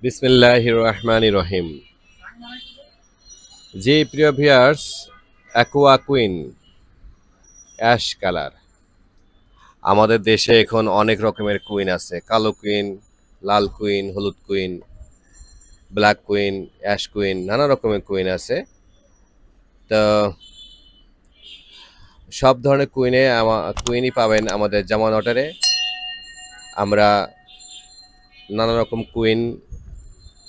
বিসমিল্লাহির রহমানির রহিম। জি প্রিয় viewers, aqua queen ash colour. আমাদের দেশে এখন অনেক রকমের কুইন আছে। কালো কুইন, লাল কুইন, হলুদ queen, black queen, ash queen, নানা রকমের কুইন আছে। তো সব ধরনের কুইনই পাবেন আমাদের জামান অর্ডারে। আমরা নানা রকম কুইন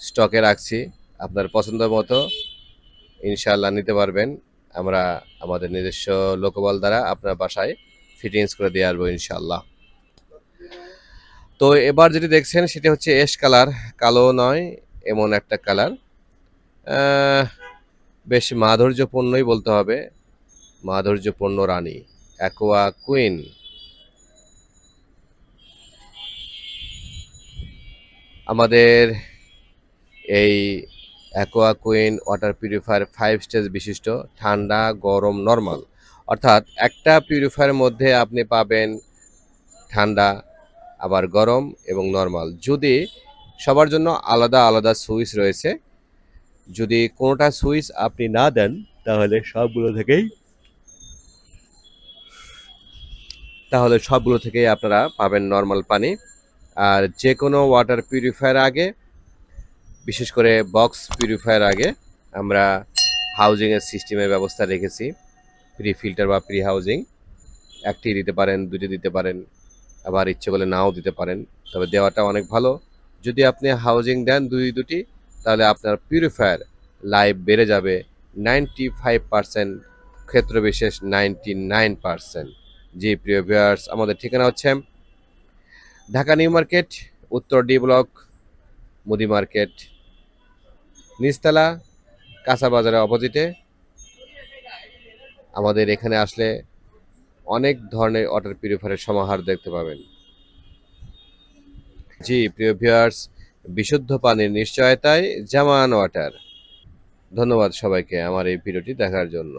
স্টকে রাখছি। আপনার পছন্দ মতো ইনশাআল্লাহ নিতে পারবেন। আমরা আমাদের নিজস্ব লোকবল দ্বারা আপনার বাসায় ফিটিংস করে দিয়ে আসবো ইনশাআল্লাহ। তো এবার যেটি দেখছেন সেটি হচ্ছে অ্যাশ কালার, কালো নয় এমন একটা কালার। বেশ মাধুর্যপূর্ণই বলতে হবে, মাধুর্যপূর্ণ রানী অ্যাকোয়া কুইন। আমাদের এই aqua queen water purifier 5 stage বিশিষ্ট, ঠান্ডা, গরম, নরমাল। অর্থাৎ একটা পিউরিফায়ারের মধ্যে আপনি পাবেন ঠান্ডা, আবার গরম এবং নরমাল। যদি সবার জন্য আলাদা আলাদা সুইচ রয়েছে, যদি কোনোটা সুইচ আপনি না দেন তাহলে সবগুলো থেকেই আপনারা পাবেন নরমাল পানি। আর যে কোনো ওয়াটার পিউরিফায়ার আগে, বিশেষ করে বক্স পিউরিফায়ার আগে আমরা হাউজিংয়ের সিস্টেমের ব্যবস্থা রেখেছি। প্রি ফিল্টার বা প্রি হাউজিং একটি দিতে পারেন, দুটি দিতে পারেন, আবার ইচ্ছে করলে নাও দিতে পারেন। তবে দেওয়াটা অনেক ভালো। যদি আপনি হাউজিং দেন দুটি, তাহলে আপনার পিউরিফায়ার লাইফ বেড়ে যাবে 95%, ক্ষেত্র বিশেষ 99%। জি প্রিয় ভিউয়ার্স, আমাদের ঠিকানা হচ্ছে ঢাকা নিউ মার্কেট, উত্তর ডি ব্লক, মুদি মার্কেট, নিচতলা, কাঁচা বাজারের অপোজিটে। আমাদের এখানে আসলে অনেক ধরনের ওয়াটার পিউরিফায়ারের সমাহার দেখতে পাবেন। জি প্রিয় ভিউয়ার্স, বিশুদ্ধ পানির নিশ্চয়তায় জামান ওয়াটার। ধন্যবাদ সবাইকে আমার এই ভিডিওটি দেখার জন্য।